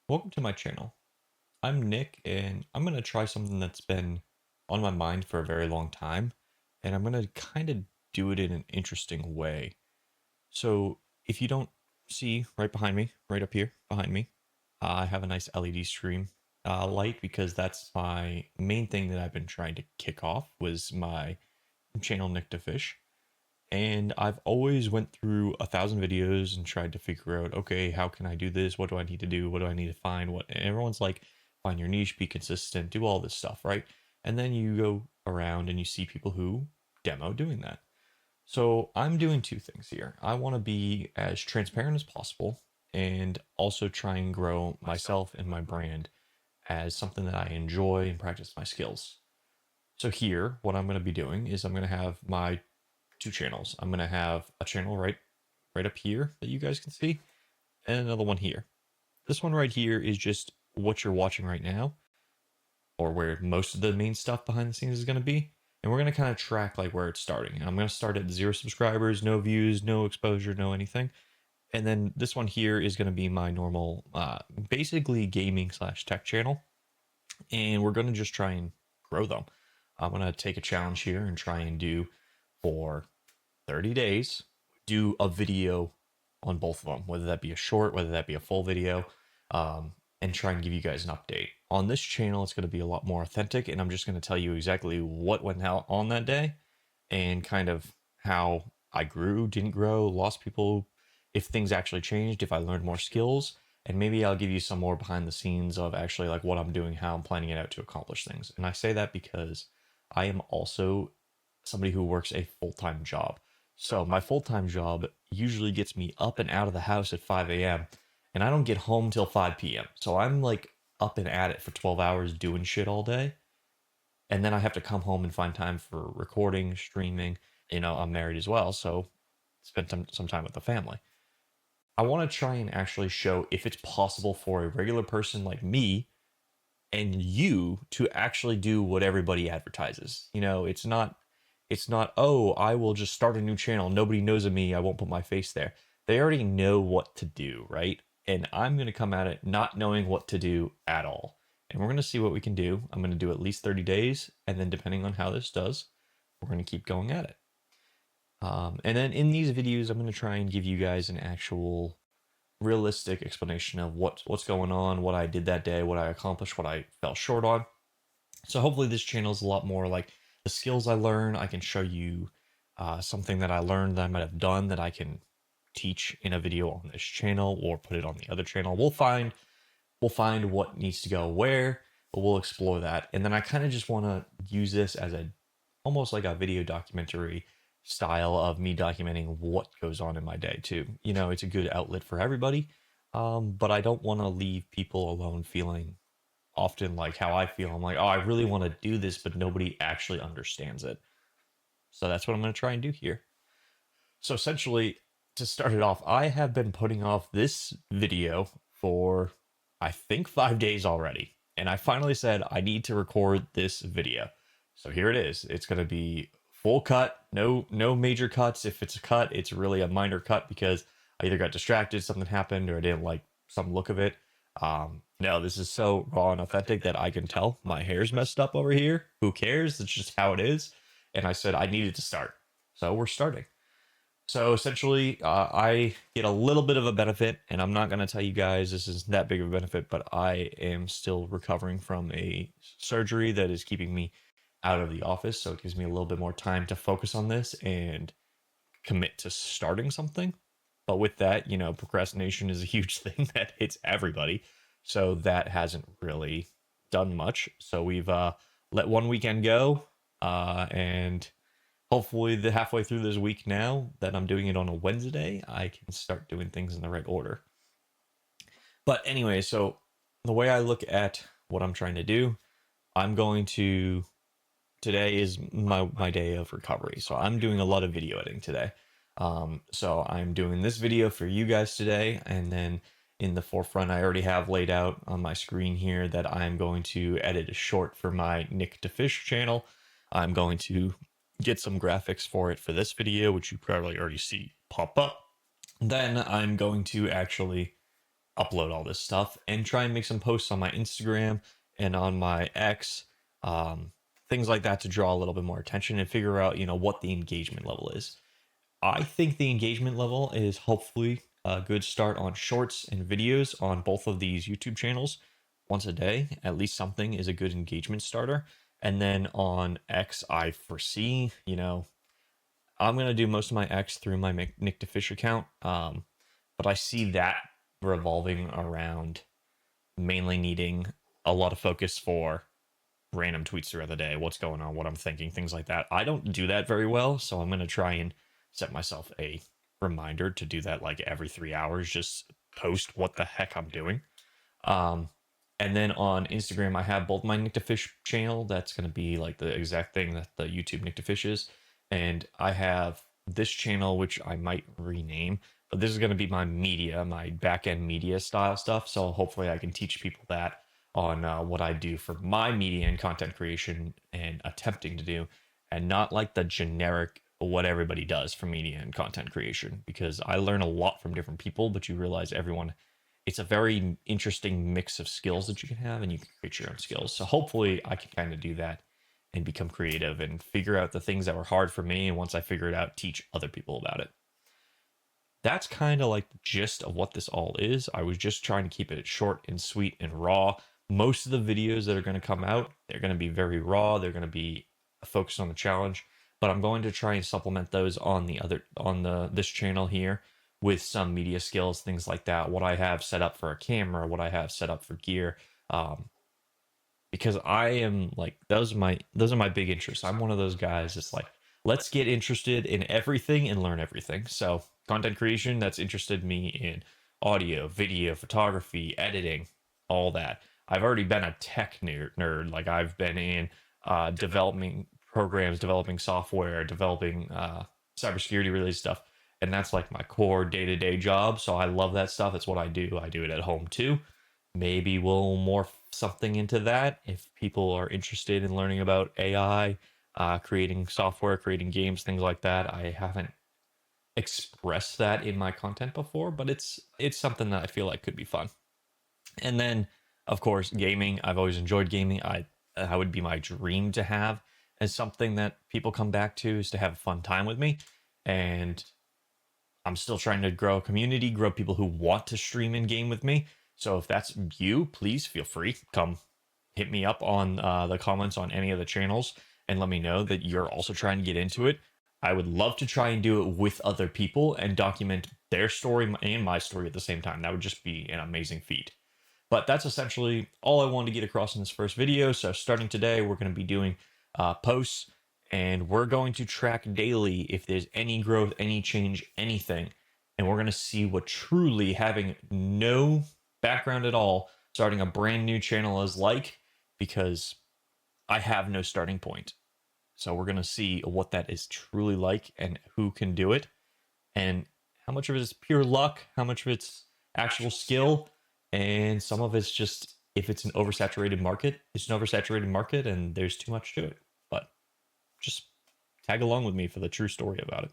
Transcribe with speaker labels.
Speaker 1: Welcome to my channel. I'm Nick, and I'm going to try something that's been on my mind for a very long time, and I'm going to kind of do it in an interesting way. So, if you don't see right behind me, right up here behind me, I have a nice LED stream light because that's my main thing that I've been trying to kick off was my channel Nick to Fish. And I've always went through 1,000 videos and tried to figure out, okay, how can I do this? What do I need to do? What do I need to find? What and everyone's like, find your niche, be consistent, do all this stuff, right? And then you go around and you see people who demo doing that. So I'm doing two things here. I want to be as transparent as possible and also try and grow myself and my brand as something that I enjoy and practice my skills. So here, what I'm going to be doing is I'm going to have my two channels. I'm going to have a channel right up here that you guys can see and another one here. This one right here is just what you're watching right now or where most of the main stuff behind the scenes is going to be. And we're going to kind of track like where it's starting. I'm going to start at 0 subscribers, no views, no exposure, no anything. And then this one here is going to be my normal, basically gaming slash tech channel. And we're going to just try and grow them. I'm going to take a challenge here and try and do for 30 days, do a video on both of them, whether that be a short, whether that be a full video, and try and give you guys an update. On this channel, it's going to be a lot more authentic, and I'm just going to tell you exactly what went out on that day and kind of how I grew, didn't grow, lost people, if things actually changed, if I learned more skills, and maybe I'll give you some more behind the scenes of actually like what I'm doing, how I'm planning it out to accomplish things. And I say that because I am also somebody who works a full-time job. So my full-time job usually gets me up and out of the house at 5 a.m. and I don't get home till 5 p.m. So I'm like up and at it for 12 hours doing shit all day. And then I have to come home and find time for recording, streaming. I'm married as well, so spend some time with the family. I want to try and actually show if it's possible for a regular person like me and you to actually do what everybody advertises. It's not, oh, I will just start a new channel. Nobody knows of me. I won't put my face there. They already know what to do, right? And I'm going to come at it not knowing what to do at all. And we're going to see what we can do. I'm going to do at least 30 days. And then depending on how this does, we're going to keep going at it. And then in these videos, I'm going to try and give you guys an actual realistic explanation of what's going on, what I did that day, what I accomplished, what I fell short on. So hopefully this channel is a lot more like the skills I learn. I can show you something that I learned that I might have done that I can teach in a video on this channel or put it on the other channel. We'll find what needs to go where, but we'll explore that. And then I kind of just want to use this as a almost like a video documentary style of me documenting what goes on in my day too. It's a good outlet for everybody. But I don't want to leave people alone feeling often like how I feel. I'm like, oh, I really want to do this, but nobody actually understands it. So that's what I'm going to try and do here. So essentially, to start it off, I have been putting off this video for, I think, 5 days already. And I finally said, I need to record this video. So here it is. It's going to be full cut, no major cuts. If it's a cut, it's really a minor cut because I either got distracted, something happened, or I didn't like some look of it. No, this is so raw and authentic that I can tell my hair's messed up over here. Who cares? It's just how it is. And I said I needed to start. So we're starting. So essentially, I get a little bit of a benefit, and I'm not going to tell you guys this is that big of a benefit, but I am still recovering from a surgery that is keeping me out of the office. So it gives me a little bit more time to focus on this and commit to starting something. But with that, procrastination is a huge thing that hits everybody. So that hasn't really done much. So we've let one weekend go, and hopefully the halfway through this week now that I'm doing it on a Wednesday, I can start doing things in the right order. But anyway, so the way I look at what I'm trying to do, I'm going to today is my day of recovery. So I'm doing a lot of video editing today. So I'm doing this video for you guys today, and then in the forefront, I already have laid out on my screen here that I'm going to edit a short for my Nick to Fish channel. I'm going to get some graphics for it for this video, which you probably already see pop up. Then I'm going to actually upload all this stuff and try and make some posts on my Instagram and on my X, um, things like that to draw a little bit more attention and figure out, what the engagement level is. I think the engagement level is hopefully a good start on shorts and videos on both of these YouTube channels once a day. At least something is a good engagement starter. And then on X, I foresee, I'm going to do most of my X through my Nick DeFish account. But I see that revolving around mainly needing a lot of focus for random tweets throughout the day, what's going on, what I'm thinking, things like that. I don't do that very well, so I'm going to try and set myself a reminder to do that like every 3 hours, just post what the heck I'm doing. Um, and then on Instagram, I have both my Nick to Fish channel. That's going to be like the exact thing that the YouTube Nick to Fish is. And I have this channel, which I might rename, but this is going to be my media, my back end media style stuff. So hopefully I can teach people that on what I do for my media and content creation and attempting to do, and not like the generic what everybody does for media and content creation, because I learn a lot from different people, but you realize everyone, it's a very interesting mix of skills that you can have and you can create your own skills. So hopefully I can kind of do that and become creative and figure out the things that were hard for me. And once I figure it out, teach other people about it. That's kind of like the gist of what this all is. I was just trying to keep it short and sweet and raw. Most of the videos that are going to come out, they're going to be very raw. They're going to be focused on the challenge, but I'm going to try and supplement those on this channel here with some media skills, things like that. What I have set up for a camera, what I have set up for gear, because I am like those are my big interests. I'm one of those guys that's like, let's get interested in everything and learn everything. So content creation, that's interested me in audio, video, photography, editing, all that. I've already been a tech nerd. Like I've been in developing programs, developing software, developing cybersecurity related stuff. And that's like my core day-to-day job. So I love that stuff. It's what I do. I do it at home too. Maybe we'll morph something into that if people are interested in learning about AI, creating software, creating games, things like that. I haven't expressed that in my content before, but it's something that I feel like could be fun. And then, of course, gaming. I've always enjoyed gaming. I would be my dream to have as something that people come back to, is to have a fun time with me. And I'm still trying to grow a community, grow people who want to stream and game with me. So if that's you, please feel free. Come hit me up on the comments on any of the channels and let me know that you're also trying to get into it. I would love to try and do it with other people and document their story and my story at the same time. That would just be an amazing feat. But that's essentially all I wanted to get across in this first video. So starting today, we're going to be doing posts, and we're going to track daily if there's any growth, any change, anything. And we're going to see what truly having no background at all, starting a brand new channel is like, because I have no starting point. So we're going to see what that is truly like and who can do it, and how much of it is pure luck, how much of it's actual skill, and some of it's just, if it's an oversaturated market, it's an oversaturated market and there's too much to it. But just tag along with me for the true story about it.